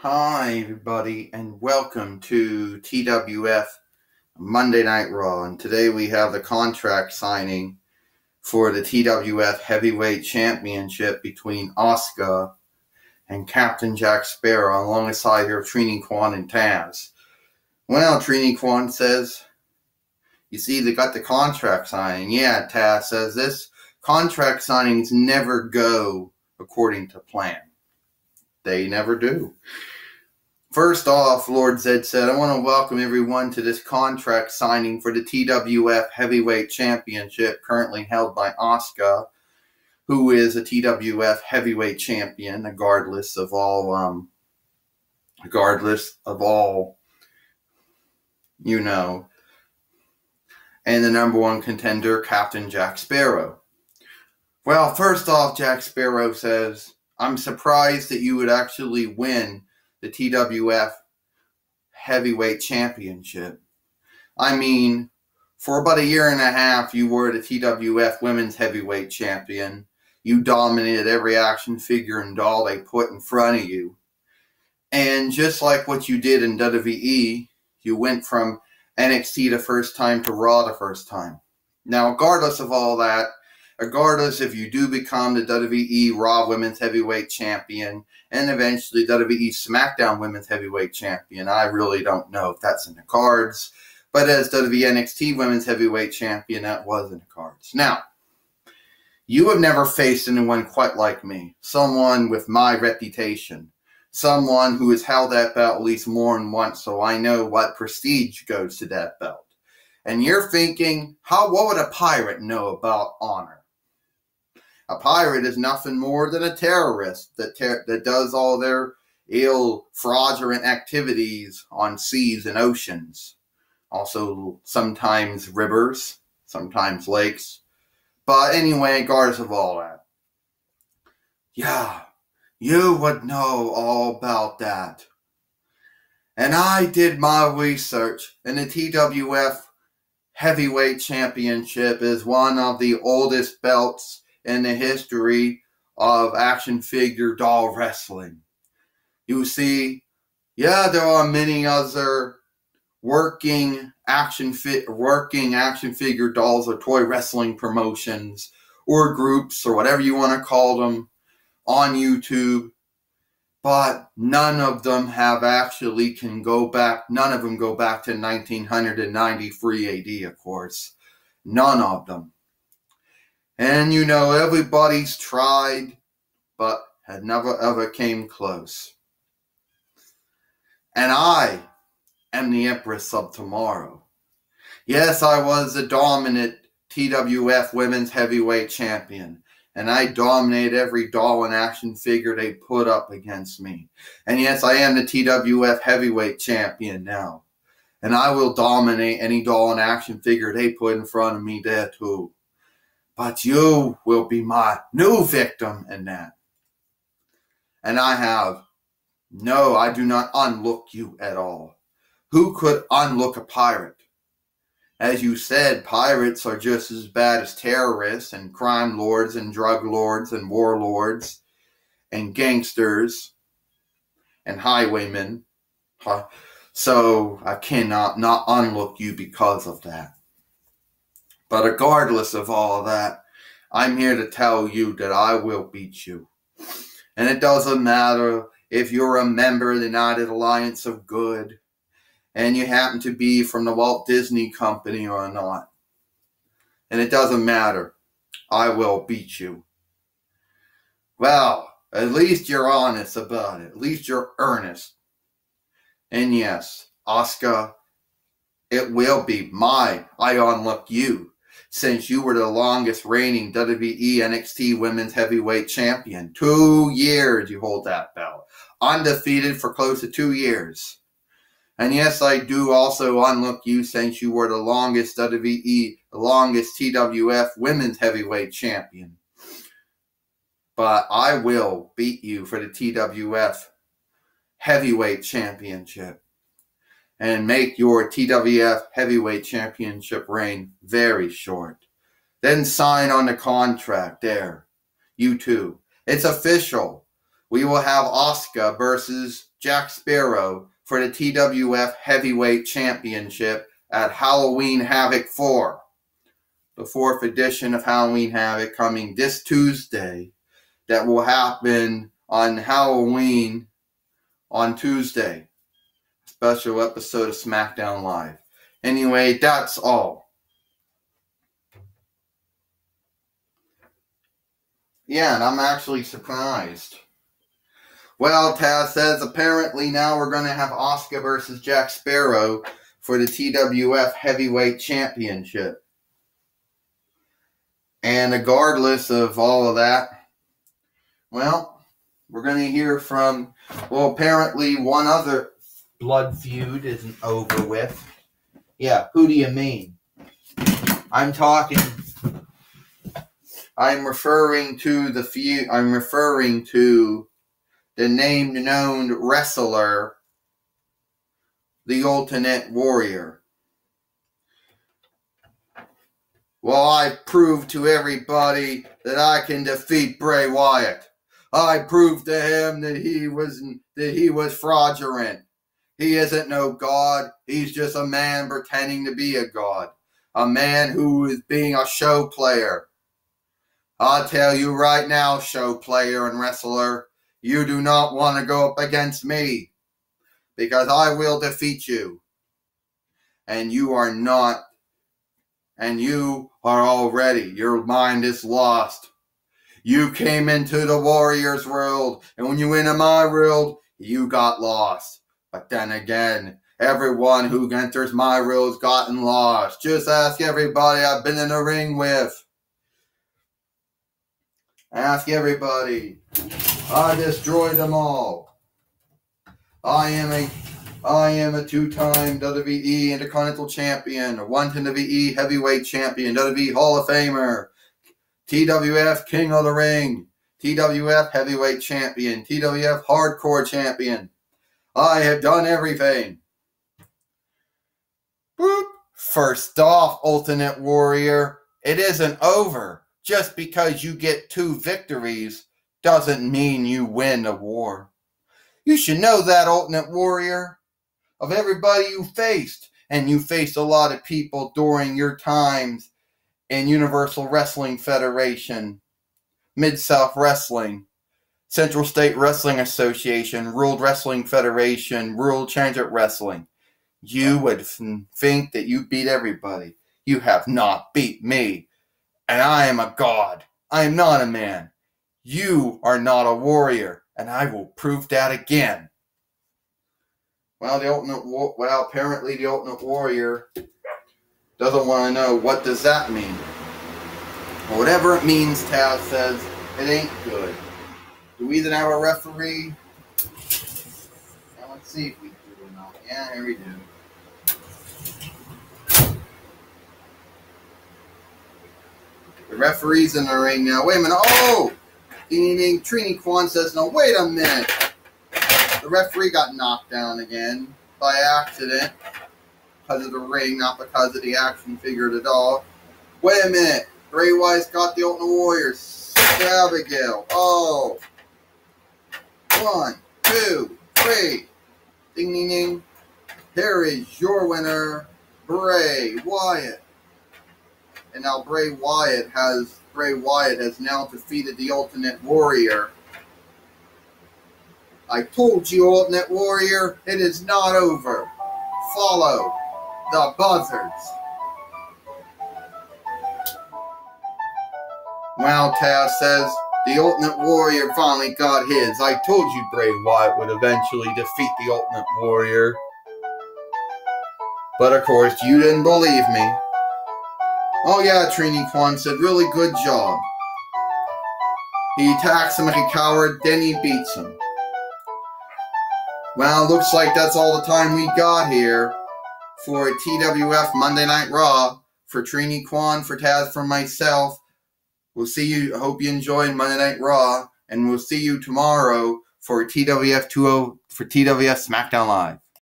Hi, everybody, and welcome to TWF Monday Night Raw. And today we have the contract signing for the TWF Heavyweight Championship between Asuka and Captain Jack Sparrow, alongside her Trini Kwan and Taz. Well, Trini Kwan says, you see, they got the contract signing. Yeah, Taz says this contract signings never go according to plan. They never do. First off, Lord Zed said, I want to welcome everyone to this contract signing for the TWF Heavyweight Championship, currently held by Asuka, who is a TWF Heavyweight Champion, regardless of all, and the number one contender, Captain Jack Sparrow. Well, first off, Jack Sparrow says, I'm surprised that you would actually win the TWF Heavyweight Championship. I mean, for about a year and a half, you were the TWF Women's Heavyweight Champion. You dominated every action figure and doll they put in front of you. And just like what you did in WWE, you went from NXT the first time to Raw the first time. Now, regardless of all that, regardless if you do become the WWE Raw Women's Heavyweight Champion and eventually WWE SmackDown Women's Heavyweight Champion, I really don't know if that's in the cards. But as WWE NXT Women's Heavyweight Champion, that was in the cards. Now, you have never faced anyone quite like me. Someone with my reputation. Someone who has held that belt at least more than once, so I know what prestige goes to that belt. And you're thinking, what would a pirate know about honor? A pirate is nothing more than a terrorist that does all their fraudulent activities on seas and oceans. Also, sometimes rivers, sometimes lakes. But anyway, regardless of all that. Yeah, you would know all about that. And I did my research, and the TWF Heavyweight Championship is one of the oldest belts in the history of action figure doll wrestling. You see, there are many other working action figure dolls or toy wrestling promotions or groups or whatever you want to call them on YouTube, but none of them go back to 1993 AD, of course. None of them. And everybody's tried, but had never ever came close. And I am the Empress of Tomorrow. Yes, I was the dominant TWF Women's Heavyweight Champion. And I dominated every doll and action figure they put up against me. And yes, I am the TWF Heavyweight Champion now. And I will dominate any doll and action figure they put in front of me there too. But you will be my new victim in that. And I do not unlook you at all. Who could unlook a pirate? As you said, pirates are just as bad as terrorists and crime lords and drug lords and warlords and gangsters and highwaymen. So I cannot not unlook you because of that. But regardless of all of that, I'm here to tell you that I will beat you. And it doesn't matter if you're a member of the United Alliance of Good and you happen to be from the Walt Disney Company or not. And it doesn't matter. I will beat you. Well, at least you're honest about it. At least you're earnest. And yes, Asuka, it will be I unlock you, since you were the longest reigning WWE NXT Women's Heavyweight Champion. 2 years you hold that belt. Undefeated for close to 2 years. And yes, I do also unlock you, since you were the longest TWF Women's Heavyweight Champion. But I will beat you for the TWF Heavyweight Championship and make your TWF Heavyweight Championship reign very short. Then sign on the contract there. You too. It's official. we will have Asuka versus Jack Sparrow for the TWF Heavyweight Championship at Halloween Havoc 4. The 4th edition of Halloween Havoc coming this Tuesday. That will happen on Halloween on Tuesday. Special episode of SmackDown Live. Anyway, that's all. Yeah, and I'm actually surprised. Well, Taz says apparently now we're going to have Asuka versus Jack Sparrow for the TWF Heavyweight Championship. And regardless of all of that, well, we're going to hear from, well, apparently one other blood feud isn't over with. Yeah, who do you mean? I'm referring to the feud, I'm referring to the named known wrestler, the Ultimate Warrior. Well, I proved to everybody that I can defeat Bray Wyatt. I proved to him that he was fraudulent. He isn't no god. He's just a man pretending to be a god. A man who is being a show player. I'll tell you right now, show player and wrestler, you do not want to go up against me. Because I will defeat you. And you are not. And you are already. Your mind is lost. You came into the Warriors world, and when you went in my world, you got lost. But then again, everyone who enters my world has gotten lost. Just ask everybody I've been in the ring with. Ask everybody. I destroyed them all. I am a two-time WWE Intercontinental Champion, a one-time WWE Heavyweight Champion, WWE Hall of Famer, TWF King of the Ring, TWF Heavyweight Champion, TWF Hardcore Champion. I have done everything. Boop. First off, Ultimate Warrior, it isn't over. Just because you get 2 victories doesn't mean you win a war. You should know that, Ultimate Warrior. Of everybody you faced, and you faced a lot of people during your times in Universal Wrestling Federation, Mid-South Wrestling, Central State Wrestling Association, World Wrestling Federation, World Championship Wrestling. You would think that you beat everybody. You have not beat me. And I am a god. I am not a man. You are not a warrior. And I will prove that again. Well, apparently the Ultimate Warrior doesn't want to know what does that mean. Well, whatever it means, Taz says, it ain't good. Do we then have a referee? Now let's see if we do or not. Yeah, here we do. The referee's in the ring now. Wait a minute. Oh! Trini Kwan says, no, wait a minute. The referee got knocked down again by accident because of the ring, not because of the action figure at all. Wait a minute. Bray Wyatt's got the Ultimate Warrior. Abigail. Oh. 1, 2, 3. Ding, ding, ding. Here is your winner, Bray Wyatt. And now Bray Wyatt has now defeated the Ultimate Warrior. I told you, Ultimate Warrior, it is not over. Follow the buzzards. Well, Taz says, the Ultimate Warrior finally got his. I told you Bray Wyatt would eventually defeat the Ultimate Warrior. But of course, you didn't believe me. Oh yeah, Trini Kwan said, really good job. He attacks him like a coward, then he beats him. Well, looks like that's all the time we got here for TWF Monday Night Raw. For Trini Kwan, for Taz, for myself. We'll see you. I hope you enjoyed Monday Night Raw, and we'll see you tomorrow for TWF SmackDown Live.